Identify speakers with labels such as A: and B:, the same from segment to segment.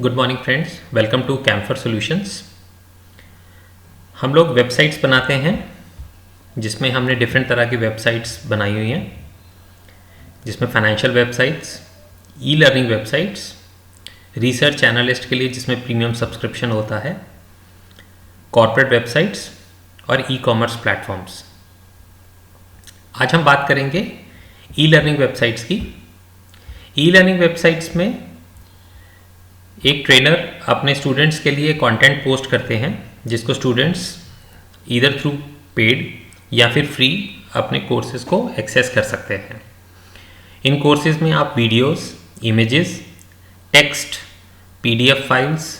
A: Good morning friends, welcome to camphor solutions. हम लोग websites बनाते हैं जिसमें हमने डिफरेंट तरह की वेबसाइट्स बनाई हुई हैं, जिसमें financial websites, e learning websites, research analyst के लिए जिसमें प्रीमियम सब्सक्रिप्शन होता है, कॉर्पोरेट वेबसाइट्स और ई कॉमर्स प्लेटफॉर्म्स। आज हम बात करेंगे ई लर्निंग वेबसाइट्स की। ई लर्निंग वेबसाइट्स में एक ट्रेनर अपने स्टूडेंट्स के लिए कंटेंट पोस्ट करते हैं जिसको स्टूडेंट्स ईदर थ्रू पेड या फिर फ्री अपने कोर्सेज को एक्सेस कर सकते हैं। इन कोर्सेज में आप videos, images, text, PDF files,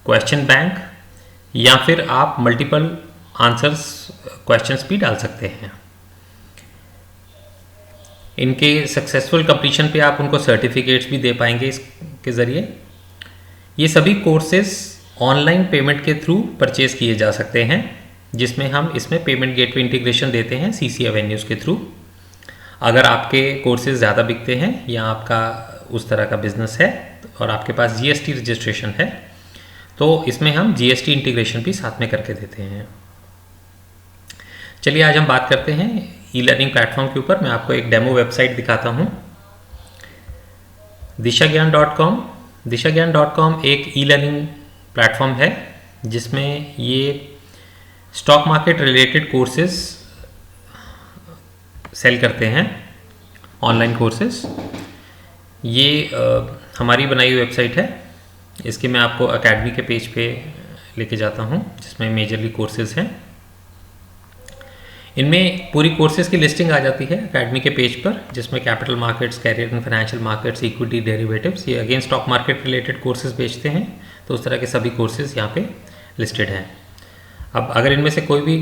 A: question bank या फिर आप मल्टीपल आंसर्स क्वेश्चंस भी डाल सकते हैं। इनके सक्सेसफुल कंप्लीशन पे आप उनको सर्टिफिकेट्स भी दे पाएंगे इसके ज़रिए। ये सभी कोर्सेज ऑनलाइन पेमेंट के थ्रू परचेज किए जा सकते हैं, जिसमें हम इसमें पेमेंट गेटवे इंटीग्रेशन देते हैं सीसी एवेन्यूज़ के थ्रू। अगर आपके कोर्सेज ज़्यादा बिकते हैं या आपका उस तरह का बिजनेस है और आपके पास जीएसटी रजिस्ट्रेशन है तो इसमें हम जीएसटी इंटीग्रेशन भी साथ में करके देते हैं। चलिए आज हम बात करते हैं ई लर्निंग प्लेटफॉर्म के ऊपर। मैं आपको एक डेमो वेबसाइट दिखाता हूँ, दिशाज्ञान.com। दिशाज्ञान.com एक ई लर्निंग प्लेटफॉर्म है जिसमें ये stock market related courses sale करते हैं, ऑनलाइन कोर्सेज। ये हमारी बनाई हुई वेबसाइट है। इसके मैं आपको एकेडमी के पेज पे लेके जाता हूँ जिसमें मेजरली कोर्सेज हैं। इनमें पूरी कोर्सेज की लिस्टिंग आ जाती है एकेडमी के पेज पर, जिसमें capital markets, career in financial markets, equity, derivatives, ये again stock market related courses बेचते हैं, तो उस तरह के सभी कोर्सेज यहाँ पे लिस्टेड हैं। अब अगर इनमें से कोई भी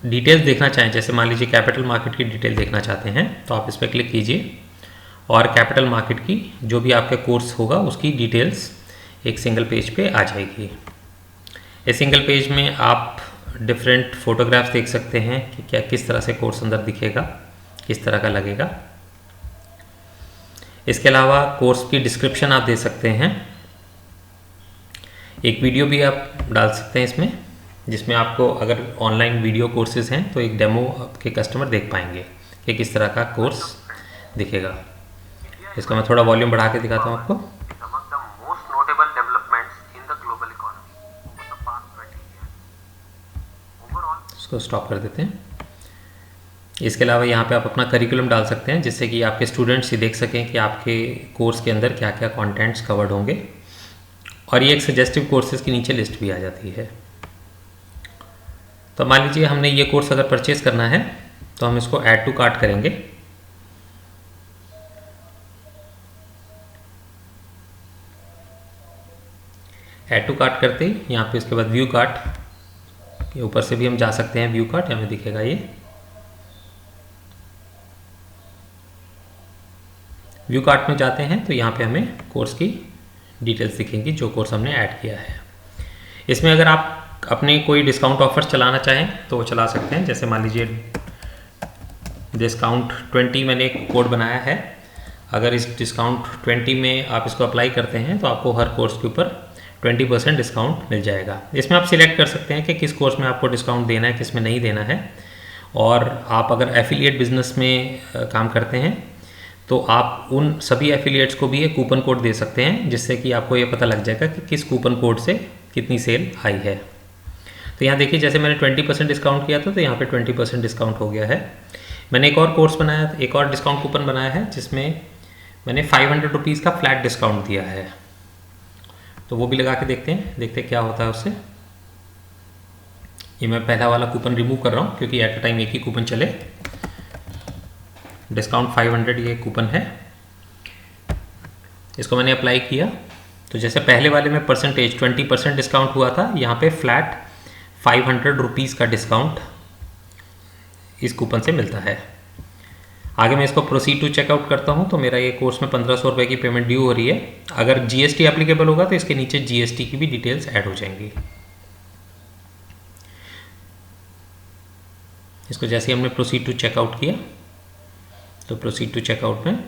A: डिटेल्स देखना चाहें, जैसे मान लीजिए कैपिटल मार्केट की डिटेल देखना चाहते हैं, तो आप इस पर क्लिक कीजिए और कैपिटल मार्केट की जो भी आपका कोर्स होगा उसकी डिटेल्स एक सिंगल पेज पे आ जाएगी। इस सिंगल पेज में आप डिफरेंट फोटोग्राफ्स देख सकते हैं कि क्या किस तरह से कोर्स अंदर दिखेगा, किस तरह का लगेगा। इसके अलावा कोर्स की डिस्क्रिप्शन आप दे सकते हैं। एक वीडियो भी आप डाल सकते हैं इसमें, जिसमें आपको अगर ऑनलाइन वीडियो कोर्सेज हैं तो एक डेमो आपके कस्टमर देख पाएंगे कि किस तरह का कोर्स दिखेगा। इसका मैं थोड़ा वॉल्यूम बढ़ा के दिखाता हूँ आपको। इसको स्टॉप कर देते हैं। इसके अलावा यहाँ पे आप अपना करिकुलम डाल सकते हैं जिससे कि आपके स्टूडेंट्स ये देख सकें कि आपके कोर्स के अंदर क्या क्या कंटेंट्स कवर्ड होंगे। और ये एक सजेस्टिव कोर्सेज की नीचे लिस्ट भी आ जाती है। तो मान लीजिए हमने ये कोर्स अगर परचेज करना है तो हम इसको ऐड टू कार्ट करेंगे। ऐड टू कार्ट करते ही यहाँ पे इसके बाद व्यू कार्ट के ऊपर से भी हम जा सकते हैं। व्यू कार्ट हमें दिखेगा ये। व्यू कार्ट में जाते हैं तो यहाँ पे हमें कोर्स की डिटेल्स दिखेंगी जो कोर्स हमने ऐड किया है। इसमें अगर आप अपने कोई डिस्काउंट ऑफर्स चलाना चाहें तो वो चला सकते हैं। जैसे मान लीजिए डिस्काउंट 20 मैंने एक कोड बनाया है। अगर इस डिस्काउंट 20 में आप इसको अप्लाई करते हैं तो आपको हर कोर्स के ऊपर 20% डिस्काउंट मिल जाएगा। इसमें आप सिलेक्ट कर सकते हैं कि किस कोर्स में आपको डिस्काउंट देना है, किस में नहीं देना है। और आप अगर एफिलिएट बिजनेस में काम करते हैं तो आप उन सभी एफिलिएट्स को भी एक कूपन कोड दे सकते हैं, जिससे कि आपको ये पता लग जाएगा कि किस कूपन कोड से कितनी सेल आई है। तो यहाँ देखिए, जैसे मैंने 20% डिस्काउंट किया था तो यहाँ पे 20% डिस्काउंट हो गया है। मैंने एक और कोर्स बनाया, एक और डिस्काउंट कूपन बनाया है जिसमें मैंने 500 रुपीज़ का फ्लैट डिस्काउंट दिया है। तो वो भी लगा के देखते हैं क्या होता है उससे। ये मैं पहला वाला कूपन रिमूव कर रहा हूँ क्योंकि एट अ टाइम एक ही कूपन चले। डिस्काउंट 500 ये कूपन है, इसको मैंने अप्लाई किया तो जैसे पहले वाले में परसेंटेज 20% डिस्काउंट हुआ था, यहाँ पे फ्लैट 500 रुपीज़ का डिस्काउंट इस कूपन से मिलता है। आगे मैं इसको प्रोसीड टू चेकआउट करता हूँ तो मेरा ये कोर्स में 1500 रुपये की पेमेंट ड्यू हो रही है। अगर जीएसटी एप्लीकेबल होगा तो इसके नीचे जीएसटी की भी डिटेल्स ऐड हो जाएंगी। इसको जैसे ही हमने प्रोसीड टू चेकआउट किया तो प्रोसीड टू चेकआउट में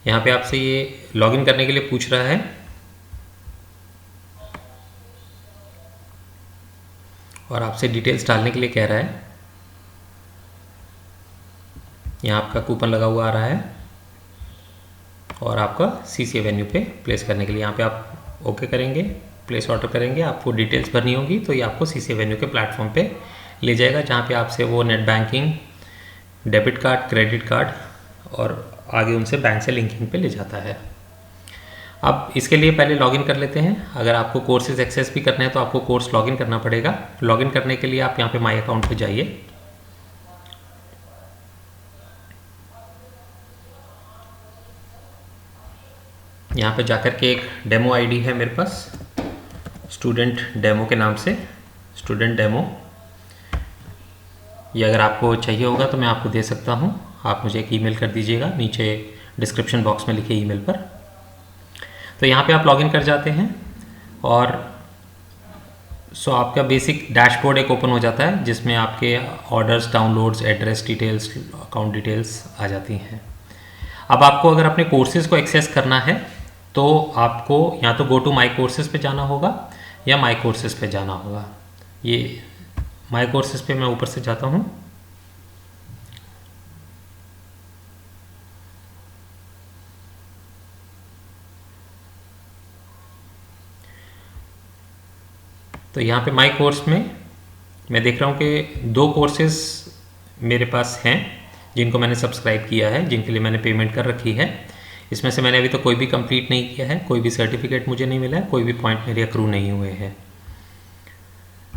A: यहाँ पे आपसे ये लॉगिन करने के लिए पूछ रहा है और आपसे डिटेल्स डालने के लिए कह रहा है। यहाँ आपका कूपन लगा हुआ आ रहा है और आपका CC एवेन्यू पे प्लेस करने के लिए यहाँ पे आप ओके करेंगे, प्लेस ऑर्डर करेंगे। आपको डिटेल्स भरनी होगी तो ये आपको CC एवेन्यू के प्लेटफॉर्म पे ले जाएगा, जहाँ पे आपसे वो net banking, debit card, credit card और आगे उनसे बैंक से लिंकिंग पे ले जाता है। अब इसके लिए पहले लॉगिन कर लेते हैं। अगर आपको कोर्सेज एक्सेस भी करने हैं तो आपको कोर्स लॉगिन करना पड़ेगा। लॉगिन करने के लिए आप यहाँ पे माई अकाउंट पे जाइए। यहाँ पे जाकर के एक डेमो आईडी है मेरे पास, स्टूडेंट डेमो के नाम से, स्टूडेंट डेमो। ये अगर आपको चाहिए होगा तो मैं आपको दे सकता हूँ। आप मुझे एक ईमेल कर दीजिएगा नीचे डिस्क्रिप्शन बॉक्स में लिखे ईमेल पर। तो यहाँ पे आप लॉगिन कर जाते हैं और आपका बेसिक डैशबोर्ड एक ओपन हो जाता है, जिसमें आपके orders, downloads, address details, account details आ जाती हैं। अब आपको अगर अपने कोर्सेज को एक्सेस करना है तो आपको या तो गो टू माई कोर्सेज पे जाना होगा या माई कोर्सेज पे जाना होगा। ये माई कोर्सेज पे मैं ऊपर से जाता हूँ। तो यहाँ पे माई कोर्स में मैं देख रहा हूँ कि 2 कोर्सेज मेरे पास हैं जिनको मैंने सब्सक्राइब किया है, जिनके लिए मैंने पेमेंट कर रखी है। इसमें से मैंने अभी तो कोई भी कंप्लीट नहीं किया है, कोई भी सर्टिफिकेट मुझे नहीं मिला है, कोई भी पॉइंट मेरे अक्रू नहीं हुए हैं।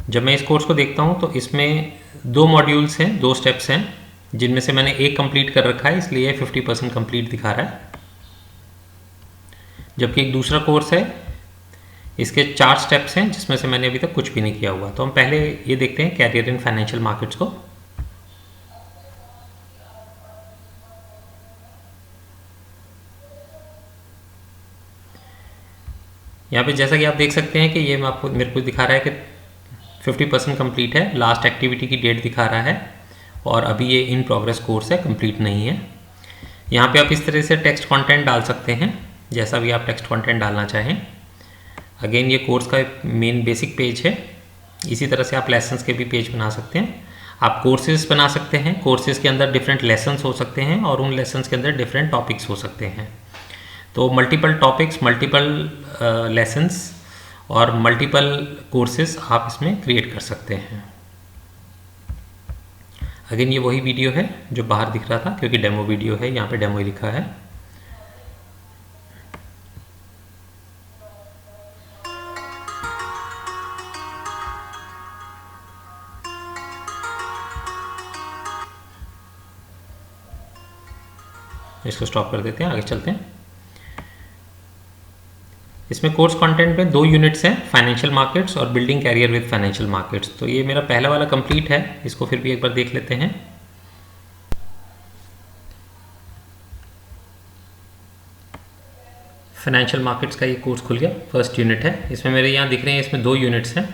A: जब मैं इस कोर्स को देखता हूँ तो इसमें 2 मॉड्यूल्स हैं, 2 स्टेप्स हैं, जिनमें से मैंने एक कंप्लीट कर रखा है, इसलिए 50% कंप्लीट दिखा रहा है। जबकि एक दूसरा कोर्स है, इसके 4 स्टेप्स हैं, जिसमें से मैंने अभी तक कुछ भी नहीं किया हुआ। तो हम पहले ये देखते हैं कैरियर इन फाइनेंशियल मार्केट्स को। यहाँ पे जैसा कि आप देख सकते हैं कि ये आपको मेरे को दिखा रहा है कि 50% कंप्लीट है, लास्ट एक्टिविटी की डेट दिखा रहा है और अभी ये इन प्रोग्रेस कोर्स है, कंप्लीट नहीं है। यहाँ पे आप इस तरह से टेक्स्ट कंटेंट डाल सकते हैं, जैसा भी आप टेक्स्ट कंटेंट डालना चाहें। अगेन ये कोर्स का मेन बेसिक पेज है। इसी तरह से आप लेसन्स के भी पेज बना सकते हैं। आप कोर्सेज बना सकते हैं, कोर्सेज के अंदर डिफरेंट लेसन्स हो सकते हैं और उन लेसन्स के अंदर डिफरेंट टॉपिक्स हो सकते हैं। तो मल्टीपल टॉपिक्स, मल्टीपल लेसन्स और मल्टीपल कोर्सेज आप इसमें क्रिएट कर सकते हैं। अगेन ये वही वीडियो है जो बाहर दिख रहा था, क्योंकि डेमो वीडियो है, यहाँ पे डेमो ही लिखा है। इसको स्टॉप कर देते हैं, आगे चलते हैं। इसमें कोर्स कंटेंट में 2 यूनिट्स हैं, फाइनेंशियल मार्केट्स और building career with financial markets. तो ये मेरा पहला वाला कंप्लीट है, इसको फिर भी एक बार देख लेते हैं। फाइनेंशियल मार्केट्स का ये कोर्स खुल गया, फर्स्ट यूनिट है। इसमें मेरे यहाँ दिख रहे हैं, इसमें 2 यूनिट्स हैं।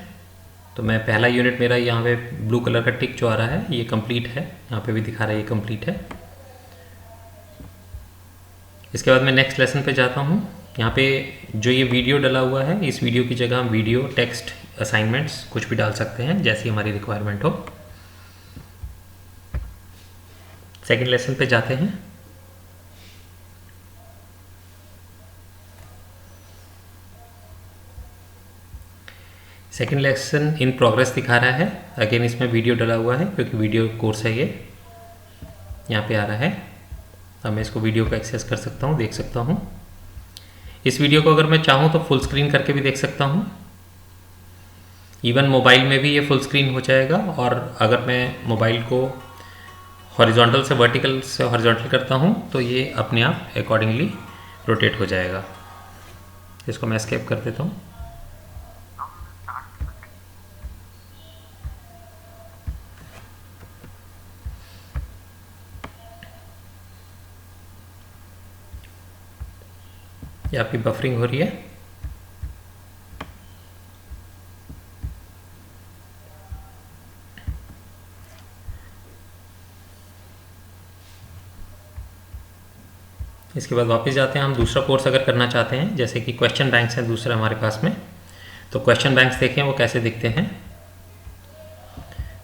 A: तो मैं पहला यूनिट मेरा यहाँ पे ब्लू कलर का टिक जो आ रहा है ये कंप्लीट है, यहाँ पे भी दिखा रहा है ये कंप्लीट है। इसके बाद मैं नेक्स्ट लेसन पे जाता हूँ। यहाँ पे जो ये वीडियो डला हुआ है, इस वीडियो की जगह हम वीडियो, टेक्स्ट, असाइनमेंट्स कुछ भी डाल सकते हैं जैसी हमारी रिक्वायरमेंट हो। सेकंड लेसन पे जाते हैं। सेकंड लेसन इन प्रोग्रेस दिखा रहा है। अगेन इसमें वीडियो डला हुआ है क्योंकि वीडियो कोर्स है, ये यहाँ पे आ रहा है। अब मैं इसको वीडियो को एक्सेस कर सकता हूँ, देख सकता हूँ। इस वीडियो को अगर मैं चाहूँ तो फुल स्क्रीन करके भी देख सकता हूँ। इवन मोबाइल में भी ये फुल स्क्रीन हो जाएगा। और अगर मैं मोबाइल को हॉरिजॉन्टल से वर्टिकल से हॉरिजॉन्टल करता हूँ तो ये अपने आप अकॉर्डिंगली रोटेट हो जाएगा। इसको मैं एस्केप कर देता हूँ। ये आपकी बफरिंग हो रही है। इसके बाद वापस जाते हैं। हम दूसरा कोर्स अगर करना चाहते हैं, जैसे कि क्वेश्चन बैंक्स हैं दूसरा हमारे पास में, तो क्वेश्चन बैंक्स देखें वो कैसे दिखते हैं।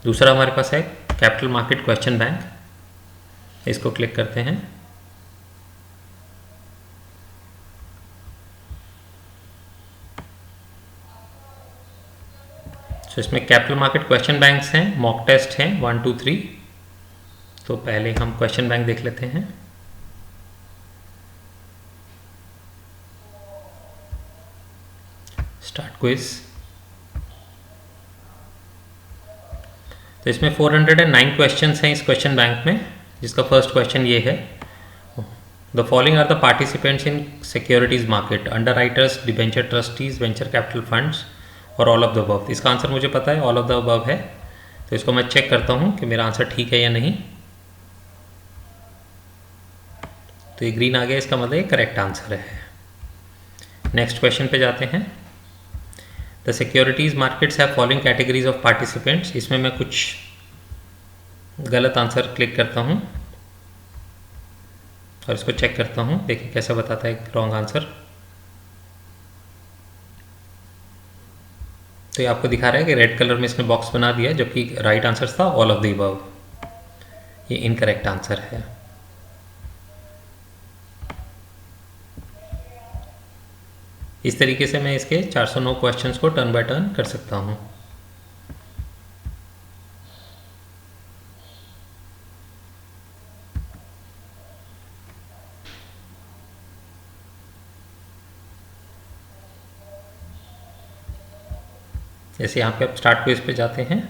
A: दूसरा हमारे पास है कैपिटल मार्केट क्वेश्चन बैंक, इसको क्लिक करते हैं। तो इसमें कैपिटल मार्केट क्वेश्चन बैंक्स हैं, मॉक टेस्ट हैं 1 2 3। तो पहले हम क्वेश्चन बैंक देख लेते हैं। Start quiz. तो इसमें 409 क्वेश्चंस हैं इस क्वेश्चन बैंक में, जिसका फर्स्ट क्वेश्चन ये है, the following are the participants in securities market, underwriters, debenture trustees, venture capital funds और ऑल ऑफ द अबव। इसका आंसर मुझे पता है, ऑल ऑफ द अबव है। तो इसको मैं चेक करता हूँ कि मेरा आंसर ठीक है या नहीं। तो ये ग्रीन आ गया, इसका मतलब ये करेक्ट आंसर है। नेक्स्ट क्वेश्चन पे जाते हैं। The securities markets have following categories of participants. इसमें मैं कुछ गलत आंसर क्लिक करता हूँ और इसको चेक करता हूँ, देखिए कैसा बताता है रॉन्ग आंसर। तो ये आपको दिखा रहा है कि रेड कलर में इसने बॉक्स बना दिया, जबकि राइट आंसर था ऑल ऑफ द अबव। ये इनकरेक्ट आंसर है। इस तरीके से मैं इसके 409 क्वेश्चंस को टर्न बाय टर्न कर सकता हूँ। जैसे यहाँ पे आप स्टार्ट क्विज पे जाते हैं,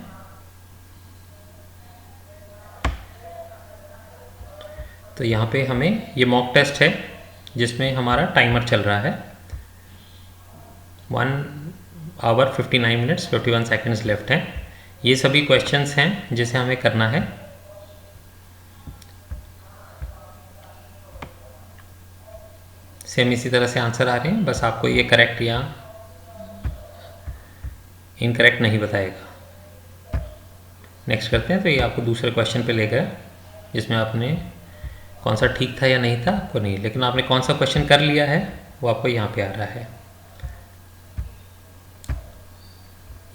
A: तो यहाँ पे हमें ये मॉक टेस्ट है जिसमें हमारा टाइमर चल रहा है 1 आवर 59 मिनट्स 51 सेकेंड्स लेफ्ट है। ये सभी क्वेश्चंस हैं जिसे हमें करना है। सेम इसी तरह से आंसर आ रहे हैं, बस आपको ये करेक्ट या इनकरेक्ट नहीं बताएगा। नेक्स्ट करते हैं। तो ये आपको दूसरे क्वेश्चन पे ले गया, जिसमें आपने कौन सा ठीक था या नहीं था आपको नहीं, लेकिन आपने कौन सा क्वेश्चन कर लिया है वो आपको यहाँ पे आ रहा है।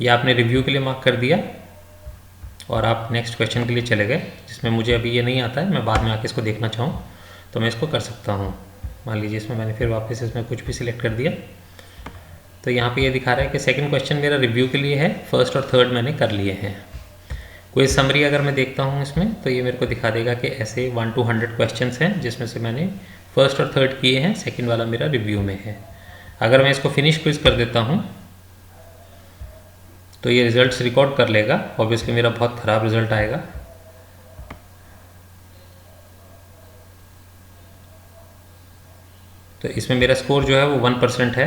A: ये आपने रिव्यू के लिए मार्क कर दिया और आप नेक्स्ट क्वेश्चन के लिए चले गए, जिसमें मुझे अभी ये नहीं आता है, मैं बाद में आके इसको देखना चाहूँ तो मैं इसको कर सकता हूँ। मान लीजिए इसमें मैंने फिर वापस इसमें कुछ भी सिलेक्ट कर दिया, तो यहाँ पे ये दिखा रहा है कि सेकंड क्वेश्चन मेरा रिव्यू के लिए है, फर्स्ट और थर्ड मैंने कर लिए हैं। कोई समरी अगर मैं देखता हूँ इसमें, तो ये मेरे को दिखा देगा कि ऐसे 1 to 100 क्वेश्चंस हैं, जिसमें से मैंने फर्स्ट और थर्ड किए हैं, सेकंड वाला मेरा रिव्यू में है। अगर मैं इसको फिनिश क्विज कर देता हूँ तो ये रिजल्ट्स रिकॉर्ड कर लेगा। ऑब्वियसली मेरा बहुत ख़राब रिजल्ट आएगा। तो इसमें मेरा स्कोर जो है वो 1% है।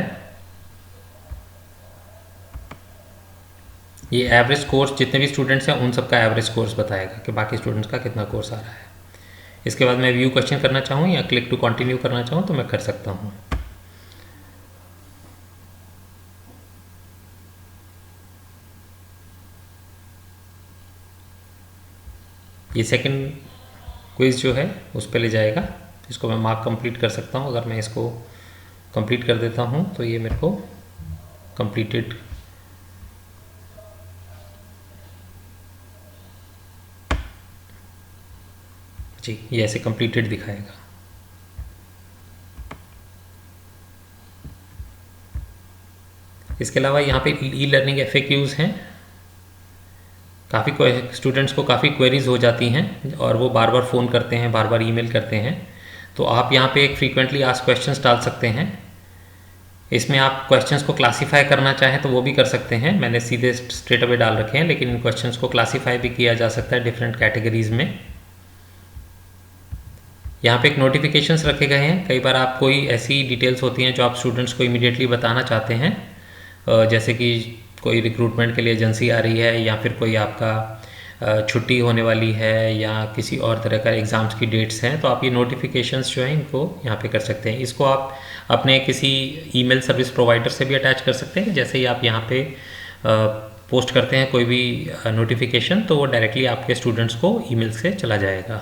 A: ये एवरेज स्कोर्स जितने भी स्टूडेंट्स हैं उन सबका एवरेज स्कोर्स बताएगा कि बाकी स्टूडेंट्स का कितना कोर्स आ रहा है। इसके बाद मैं व्यू क्वेश्चन करना चाहूँ या क्लिक टू कंटिन्यू करना चाहूँ तो मैं कर सकता हूँ। ये सेकंड क्विज जो है उस पर ले जाएगा। इसको मैं मार्क कंप्लीट कर सकता हूँ। अगर मैं इसको कंप्लीट कर देता हूँ तो ये मेरे को कंप्लीटेड जी, ये ऐसे कंप्लीटेड दिखाएगा। इसके अलावा यहाँ पे ई लर्निंग FAQs हैं। काफ़ी स्टूडेंट्स को काफ़ी क्वेरीज हो जाती हैं और वो बार बार फ़ोन करते हैं, बार बार ईमेल करते हैं। तो आप यहाँ पे एक फ्रीक्वेंटली आस्क्ड क्वेश्चंस डाल सकते हैं। इसमें आप क्वेश्चंस को क्लासीफाई करना चाहें तो वो भी कर सकते हैं। मैंने सीधे स्ट्रेट अवे डाल रखे हैं, लेकिन इन क्वेश्चंस को क्लासीफाई भी किया जा सकता है डिफरेंट कैटेगरीज में। यहाँ पे एक नोटिफिकेशंस रखे गए हैं। कई बार आप कोई ऐसी डिटेल्स होती हैं जो आप स्टूडेंट्स को इमीडिएटली बताना चाहते हैं, जैसे कि कोई रिक्रूटमेंट के लिए एजेंसी आ रही है या फिर कोई आपका छुट्टी होने वाली है या किसी और तरह का एग्ज़ाम्स की डेट्स हैं, तो आप ये नोटिफिकेशंस जो हैं इनको यहाँ पे कर सकते हैं। इसको आप अपने किसी ईमेल सर्विस प्रोवाइडर से भी अटैच कर सकते हैं। जैसे ही आप यहाँ पे पोस्ट करते हैं कोई भी नोटिफिकेशन, तो वो डायरेक्टली आपके स्टूडेंट्स को ईमेल से चला जाएगा।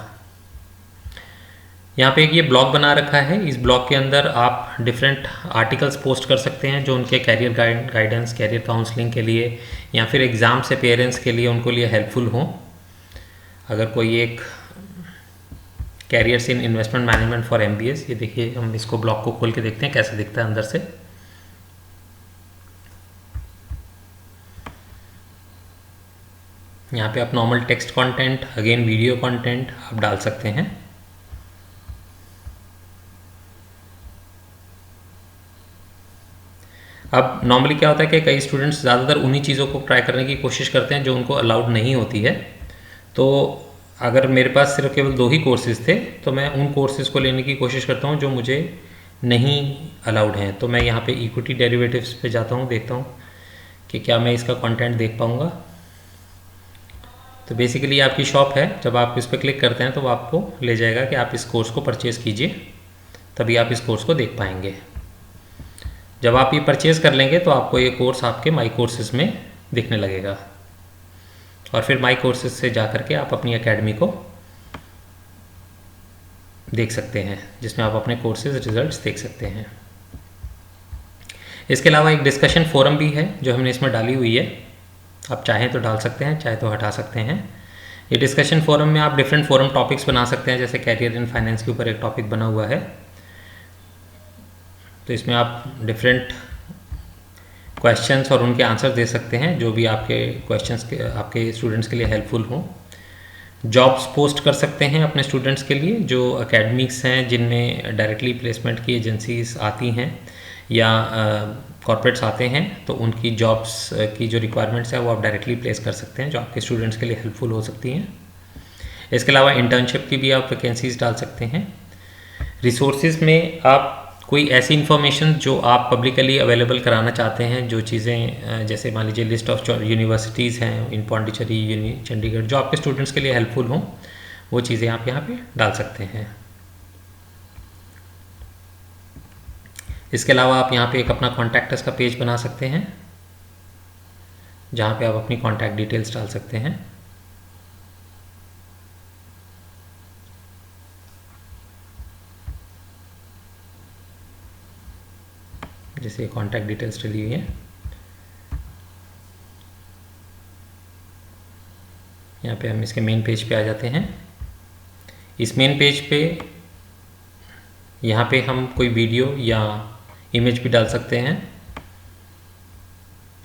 A: यहाँ पे एक ये ब्लॉग बना रखा है। इस ब्लॉग के अंदर आप डिफरेंट आर्टिकल्स पोस्ट कर सकते हैं जो उनके कैरियर गाइडेंस, कैरियर काउंसलिंग के लिए या फिर एग्ज़ाम से पेरेंट्स के लिए उनको लिए हेल्पफुल हों। अगर कोई एक carriers in investment management for MBA, ये देखिए, हम इसको ब्लॉग को खोल के देखते हैं कैसे दिखता है अंदर से। यहाँ पे आप normal text content, again video content आप डाल सकते हैं। अब नॉर्मली क्या होता है कि कई स्टूडेंट्स ज़्यादातर उन्हीं चीज़ों को ट्राई करने की कोशिश करते हैं जो उनको अलाउड नहीं होती है। तो अगर मेरे पास सिर्फ केवल 2 ही कोर्सेज़ थे तो मैं उन कोर्सेज़ को लेने की कोशिश करता हूँ जो मुझे नहीं अलाउड हैं। तो मैं यहाँ पे इक्विटी डेरिवेटिव्स पे जाता हूँ, देखता हूँ कि क्या मैं इसका कंटेंट देख पाऊँगा। तो बेसिकली आपकी शॉप है, जब आप इस पर क्लिक करते हैं तो वो आपको ले जाएगा कि आप इस कोर्स को परचेज़ कीजिए, तभी आप इस कोर्स को देख पाएंगे। जब आप ये परचेज़ कर लेंगे तो आपको ये कोर्स आपके माई कोर्सेज़ में दिखने लगेगा और फिर माई कोर्सेज़ से जा कर के आप अपनी एकेडमी को देख सकते हैं, जिसमें आप अपने कोर्सेज़ रिजल्ट्स देख सकते हैं। इसके अलावा एक डिस्कशन फोरम भी है जो हमने इसमें डाली हुई है। आप चाहें तो डाल सकते हैं, चाहे तो हटा सकते हैं। ये डिस्कशन फोरम में आप डिफरेंट फोरम टॉपिक्स बना सकते हैं, जैसे कैरियर इन फाइनेंस के ऊपर एक टॉपिक बना हुआ है, तो इसमें आप डिफरेंट क्वेश्चंस और उनके आंसर दे सकते हैं जो भी आपके क्वेश्चंस के आपके स्टूडेंट्स के लिए हेल्पफुल हों। जॉब्स पोस्ट कर सकते हैं अपने स्टूडेंट्स के लिए, जो एकेडमिक्स हैं जिनमें डायरेक्टली प्लेसमेंट की एजेंसीज आती हैं या कॉर्पोरेट्स आते हैं, तो उनकी जॉब्स की जो रिक्वायरमेंट्स है वो आप डायरेक्टली प्लेस कर सकते हैं, जो आपके स्टूडेंट्स के लिए हेल्पफुल हो सकती हैं। इसके अलावा इंटर्नशिप की भी आप वैकेंसीज डाल सकते हैं। रिसोर्सेज में आप कोई ऐसी इन्फॉर्मेशन जो आप पब्लिकली अवेलेबल कराना चाहते हैं, जो चीज़ें जैसे मान लीजिए लिस्ट ऑफ यूनिवर्सिटीज़ हैं इन पौंडीचेरी, चंडीगढ़, जो आपके स्टूडेंट्स के लिए हेल्पफुल हों, वो चीज़ें आप यहाँ पे डाल सकते हैं। इसके अलावा आप यहाँ पे एक अपना कॉन्टैक्ट अस का पेज बना सकते हैं, जहाँ पे आप अपनी कॉन्टैक्ट डिटेल्स डाल सकते हैं। जैसे कॉन्टैक्ट डिटेल्स डली हुई है, यहाँ पे हम इसके मेन पेज पे आ जाते हैं। इस मेन पेज पे यहाँ पे हम कोई वीडियो या इमेज भी डाल सकते हैं।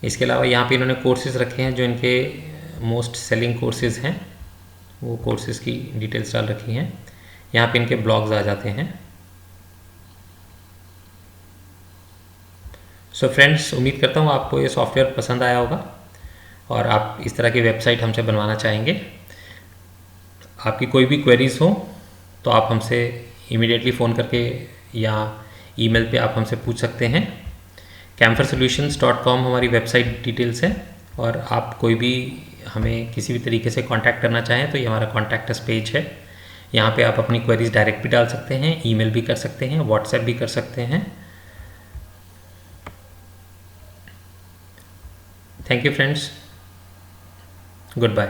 A: इसके अलावा यहाँ पे इन्होंने कोर्सेज़ रखे हैं जो इनके मोस्ट सेलिंग कोर्सेज़ हैं, वो कोर्सेज़ की डिटेल्स डाल रखी हैं। यहाँ पे इनके ब्लॉग्स आ जाते हैं। सो फ्रेंड्स, उम्मीद करता हूँ आपको ये सॉफ्टवेयर पसंद आया होगा और आप इस तरह की वेबसाइट हमसे बनवाना चाहेंगे। आपकी कोई भी क्वेरीज़ हो तो आप हमसे इमीडिएटली फ़ोन करके या ईमेल पे आप हमसे पूछ सकते हैं। camfersolutions.com हमारी वेबसाइट डिटेल्स है, और आप कोई भी हमें किसी भी तरीके से कांटेक्ट करना चाहें तो ये हमारा कॉन्टैक्ट अस पेज है। यहाँ पे आप अपनी क्वेरीज डायरेक्ट भी डाल सकते हैं, ईमेल भी कर सकते हैं, व्हाट्सएप भी कर सकते हैं। Thank you friends, good bye.